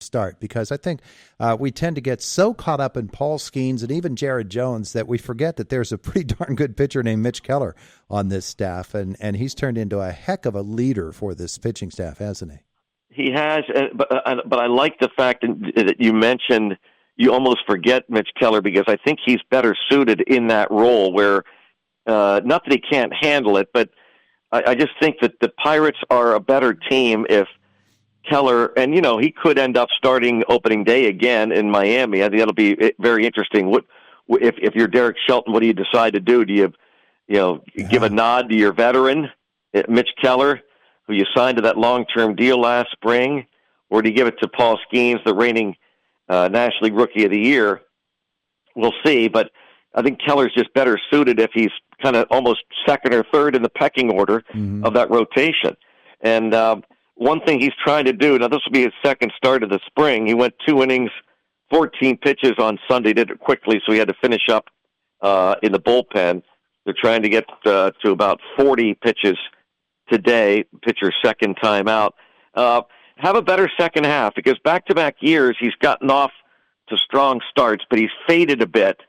start, because I think we tend to get so caught up in Paul Skeens and even Jared Jones that we forget that there's a pretty darn good pitcher named Mitch Keller on this staff, and he's turned into a heck of a leader for this pitching staff, hasn't he? He has, but I like the fact that you mentioned you almost forget Mitch Keller, because I think he's better suited in that role where, not that he can't handle it, but I just think that the Pirates are a better team if Keller, and he could end up starting opening day again in Miami. I think that'll be very interesting. What if you're Derek Shelton? What do you decide to do? Do you give a nod to your veteran, Mitch Keller, who you signed to that long-term deal last spring, or do you give it to Paul Skeens, the reigning National League Rookie of the Year? We'll see, but I think Keller's just better suited if he's kind of almost second or third in the pecking order of that rotation. And one thing he's trying to do, now this will be his second start of the spring. He went 2 innings, 14 pitches on Sunday, did it quickly, so he had to finish up in the bullpen. They're trying to get to about 40 pitches today, pitcher's second time out. Have a better second half, because back-to-back years he's gotten off to strong starts, but he's faded a bit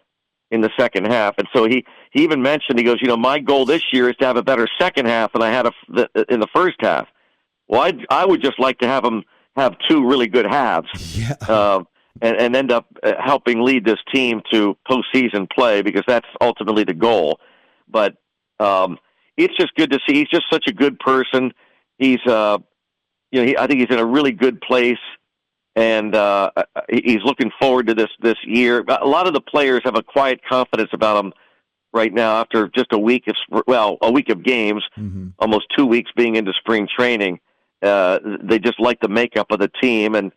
in the second half. And so he even mentioned, he goes, my goal this year is to have a better second half than I had in the first half. Well, I would just like to have him have 2 really good halves, and end up helping lead this team to postseason play, because that's ultimately the goal. But it's just good to see. He's just such a good person. He's, I think he's in a really good place, and he's looking forward to this year. A lot of the players have a quiet confidence about him right now after just a week of games, almost 2 weeks being into spring training. They just like the makeup of the team, and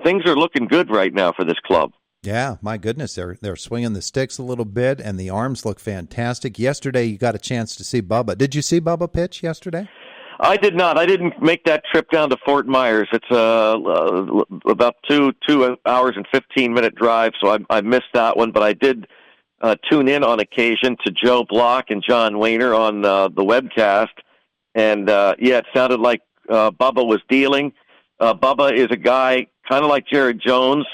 things are looking good right now for this club. Yeah, my goodness, they're swinging the sticks a little bit, and the arms look fantastic. Yesterday, you got a chance to see Bubba. Did you see Bubba pitch yesterday? I did not. I didn't make that trip down to Fort Myers. It's about 2 hours and 15-minute drive, so I missed that one. But I did tune in on occasion to Joe Block and John Wayner on the webcast, and it sounded like Bubba was dealing. Bubba is a guy kind of like Jared Jones.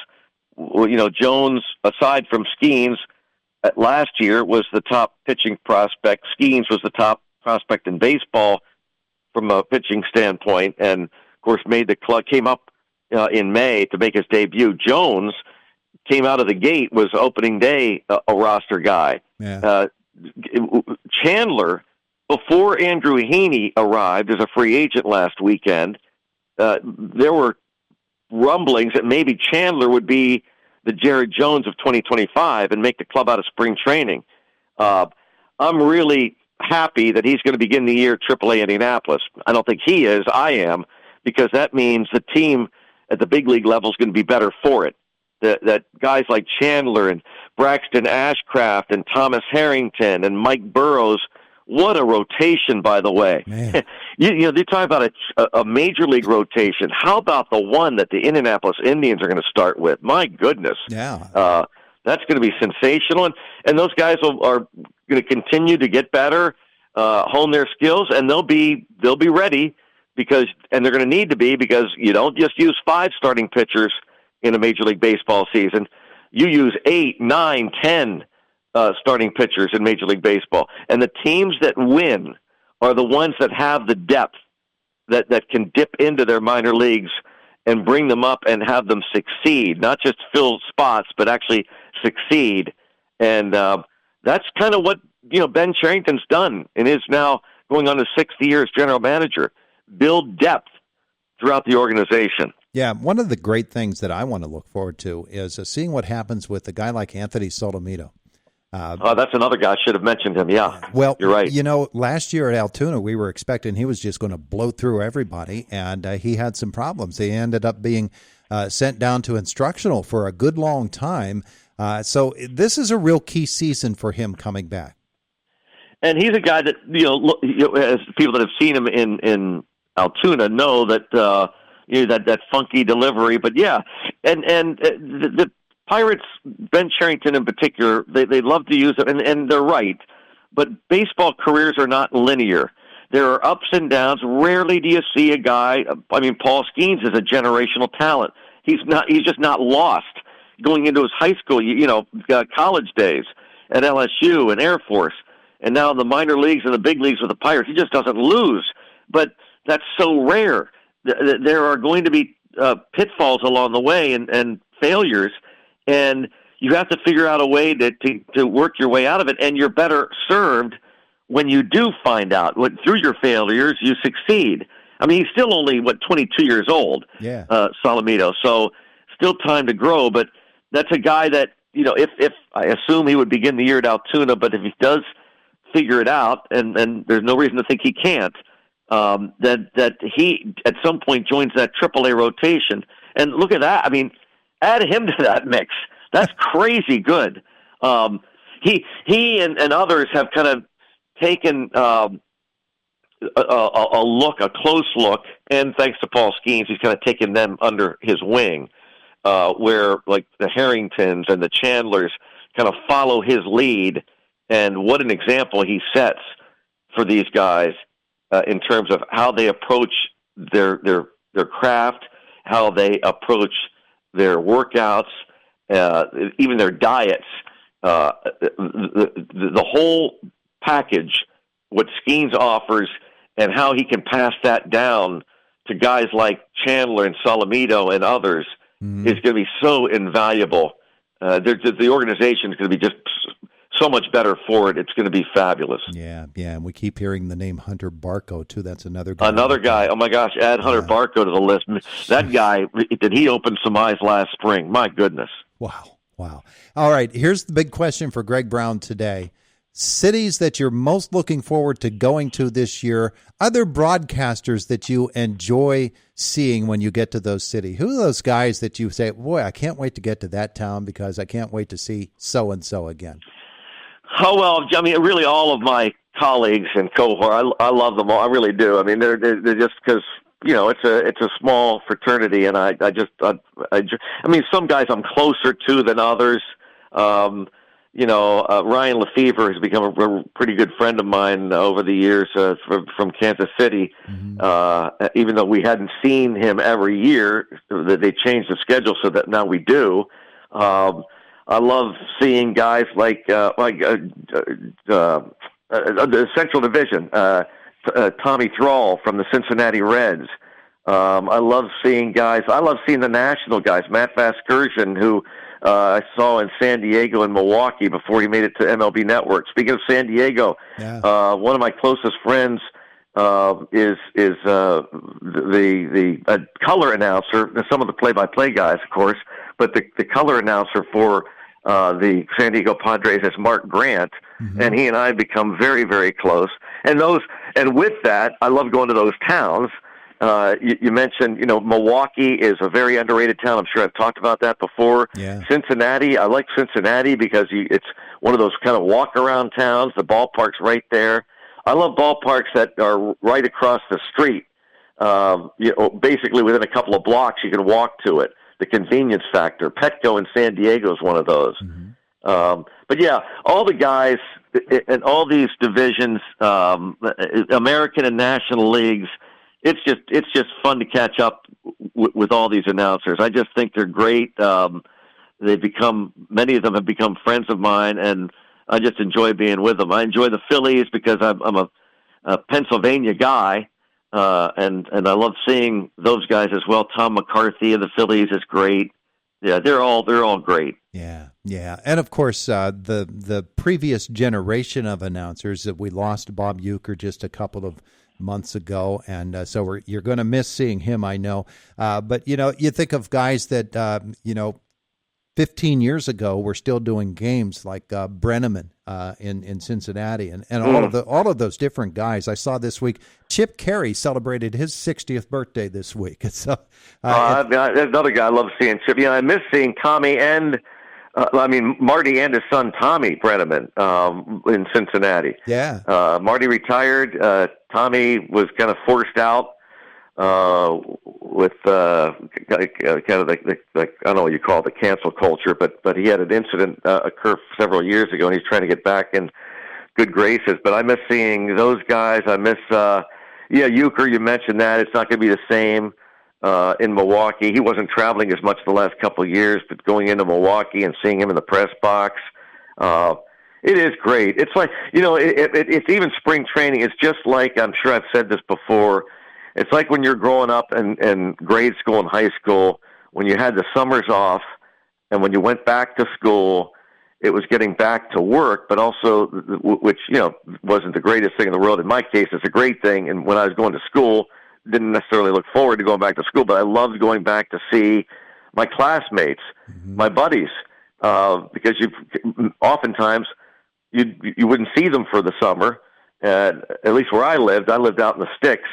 Jones, aside from Skeens, last year was the top pitching prospect. Skeens was the top prospect in baseball from a pitching standpoint, and of course made the club, came up in May to make his debut. Jones came out of the gate, was opening day a roster guy. Yeah. Chandler, before Andrew Heaney arrived as a free agent last weekend, there were rumblings that maybe Chandler would be the Jared Jones of 2025 and make the club out of spring training. I'm really happy that he's going to begin the year AAA Indianapolis. I don't think he is. I am, because that means the team at the big league level is going to be better for it. That guys like Chandler and Braxton Ashcraft and Thomas Harrington and Mike Burrows, what a rotation, by the way. They talk about a major league rotation. How about the one that the Indianapolis Indians are going to start with? My goodness. Yeah. That's going to be sensational. And those guys are going to continue to get better, hone their skills, and they'll be ready, and they're going to need to be, because you don't just use 5 starting pitchers in a Major League Baseball season. You use 8, 9, 10 starting pitchers in Major League Baseball. And the teams that win are the ones that have the depth that can dip into their minor leagues and bring them up and have them succeed, not just fill spots, but actually succeed. And that's kind of what Ben Cherington's done, and is now going on his 6th year as general manager. Build depth throughout the organization. Yeah, one of the great things that I want to look forward to is seeing what happens with a guy like Anthony Sotomito. That's another guy. I should have mentioned him, yeah. Well, you're right. Last year at Altoona, we were expecting he was just going to blow through everybody, and he had some problems. He ended up being sent down to instructional for a good long time. So this is a real key season for him coming back. And he's a guy that, as people that have seen him in Altoona know that, that funky delivery. But yeah, and the Pirates, Ben Cherington in particular, they love to use it, and they're right. But baseball careers are not linear. There are ups and downs. Rarely do you see a guy, Paul Skeens is a generational talent. He's just not lost going into his high school, college days at LSU and Air Force, and now in the minor leagues and the big leagues with the Pirates. He just doesn't lose. But that's so rare. There are going to be pitfalls along the way and failures, and you have to figure out a way to work your way out of it, and you're better served when you do find out. Through your failures, you succeed. I mean, he's still only, 22 years old, Solomito, so still time to grow, but that's a guy that, if I assume he would begin the year at Altoona, but if he does figure it out, and there's no reason to think he can't, that he at some point joins that AAA rotation. And look at that. I mean, add him to that mix. That's crazy good. He and others have kind of taken a close look, and thanks to Paul Skeens, he's kind of taken them under his wing, where like the Harringtons and the Chandlers kind of follow his lead, and what an example he sets for these guys in terms of how they approach their craft, how they approach their workouts, even their diets, the whole package, what Skeens offers, and how he can pass that down to guys like Chandler and Solomito and others is going to be so invaluable. The organization is going to be just so much better for it. It's going to be fabulous. Yeah, and we keep hearing the name Hunter Barco, too. That's another guy. Oh, my gosh, add Hunter Barco to the list. That guy, did he open some eyes last spring? My goodness. Wow. All right, here's the big question for Greg Brown today. Cities that you're most looking forward to going to this year, other broadcasters that you enjoy seeing when you get to those cities. Who are those guys that you say, boy, I can't wait to get to that town because I can't wait to see so-and-so again? Oh, well, I mean, really all of my colleagues and cohort, I love them all. I really do. I mean, they're just because, it's a small fraternity, and I mean, some guys I'm closer to than others. Ryan Lefevre has become a pretty good friend of mine over the years from Kansas City. Even though we hadn't seen him every year, they changed the schedule so that now we do. I love seeing guys like the Central Division, Tommy Thrall from the Cincinnati Reds. I love seeing the national guys, Matt Vasgersian, who I saw in San Diego and Milwaukee before he made it to MLB Network. Speaking of San Diego, one of my closest friends is the color announcer. Some of the play-by-play guys, of course, but the color announcer for the San Diego Padres is Mark Grant, and he and I have become very, very close. And with that, I love going to those towns. You mentioned, Milwaukee is a very underrated town. I'm sure I've talked about that before. Yeah. Cincinnati, I like Cincinnati because it's one of those kind of walk-around towns. The ballpark's right there. I love ballparks that are right across the street. Basically within a couple of blocks, you can walk to it. The convenience factor. Petco in San Diego is one of those. But yeah, all the guys in all these divisions, American and National Leagues, it's just fun to catch up with all these announcers. I just think they're great. Many of them have become friends of mine, and I just enjoy being with them. I enjoy the Phillies because I'm a Pennsylvania guy, and I love seeing those guys as well. Tom McCarthy of the Phillies is great. Yeah, they're all great. Yeah, and of course the previous generation of announcers that we lost, Bob Uecker, just a couple of months ago, and so you're going to miss seeing him, I know. But you think of guys that 15 years ago were still doing games like Brenneman in Cincinnati, and all of those different guys. I saw this week Chip Carey celebrated his 60th birthday this week. So another guy I love seeing Chip. I miss seeing Tommy and Marty and his son Tommy Brenneman in Cincinnati. Yeah, Marty retired. Tommy was kind of forced out with kind of the I don't know what you call it, the cancel culture, but he had an incident occur several years ago, and he's trying to get back in good graces. But I miss seeing those guys. I miss Uecker. You mentioned that it's not going to be the same. in Milwaukee. He wasn't traveling as much the last couple of years, but going into Milwaukee and seeing him in the press box, it is great. It's like, it's even spring training. It's just like, I'm sure I've said this before, it's like when you're growing up in grade school and high school, when you had the summers off, and when you went back to school, it was getting back to work, but also, which, wasn't the greatest thing in the world. In my case, it's a great thing. And when I was going to school, didn't necessarily look forward to going back to school, but I loved going back to see my classmates, my buddies, because oftentimes you wouldn't see them for the summer. At least where I lived out in the sticks.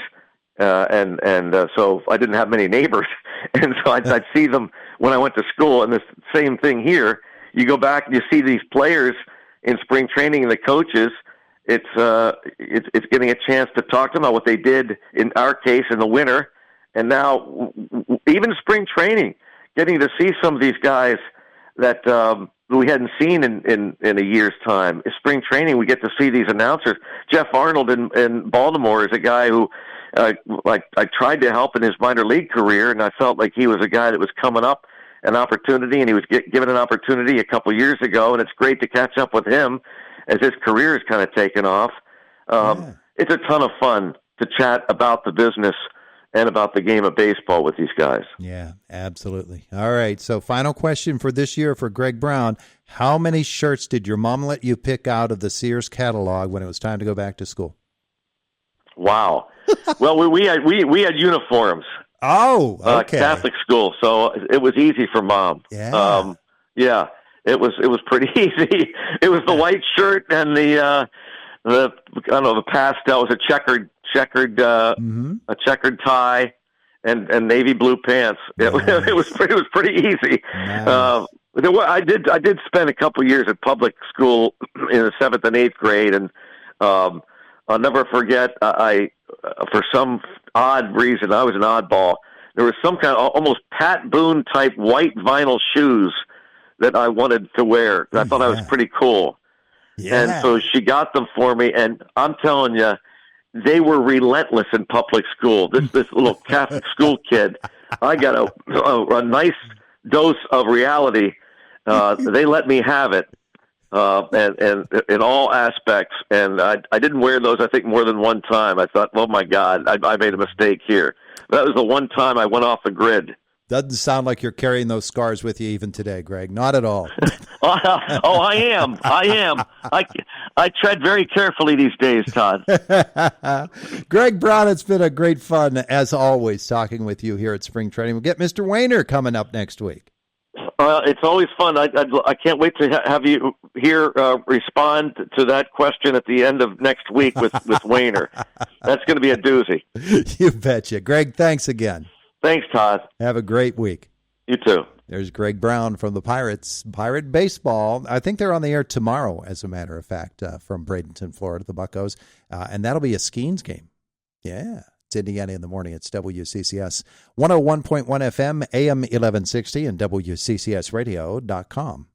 So I didn't have many neighbors. And so I'd see them when I went to school, and the same thing here. You go back and you see these players in spring training and the coaches. It's getting a chance to talk to them about what they did in our case in the winter, and now even spring training, getting to see some of these guys that we hadn't seen in a year's time. In spring training, we get to see these announcers. Jeff Arnold in Baltimore is a guy who I tried to help in his minor league career, and I felt like he was a guy that was coming up an opportunity, and he was given an opportunity a couple years ago, and it's great to catch up with him as his career is kind of taken off. It's a ton of fun to chat about the business and about the game of baseball with these guys. Yeah, absolutely. All right, so final question for this year for Greg Brown. How many shirts did your mom let you pick out of the Sears catalog when it was time to go back to school? Wow. Well, we had uniforms. Oh, okay. Catholic school, so it was easy for Mom. Yeah. It was pretty easy. It was the white shirt and the pastel. It was a checkered tie and navy blue pants. Nice. It was pretty easy. Nice. I did spend a couple years at public school in the 7th and 8th grade, and I'll never forget. For some odd reason, I was an oddball. There was some kind of almost Pat Boone type white vinyl shoes that I wanted to wear. I thought I was pretty cool. Yeah. And so she got them for me, and I'm telling you, they were relentless in public school. This little Catholic school kid, I got a nice dose of reality. They let me have it. And in all aspects, and I didn't wear those, I think, more than one time. I thought, oh my God, I made a mistake here. That was the one time I went off the grid. Doesn't sound like you're carrying those scars with you even today, Greg. Not at all. I am. I tread very carefully these days, Todd. Greg Brown, it's been a great fun, as always, talking with you here at Spring Training. We'll get Mr. Wayner coming up next week. It's always fun. I can't wait to have you here respond to that question at the end of next week with Wayner. That's going to be a doozy. You betcha. Greg, thanks again. Thanks, Todd. Have a great week. You too. There's Greg Brown from the Pirates. Pirate Baseball. I think they're on the air tomorrow, as a matter of fact, from Bradenton, Florida, the Buccos. And that'll be a Skeens game. Yeah. It's Indiana in the Morning. It's WCCS 101.1 FM, AM 1160, and WCCSradio.com.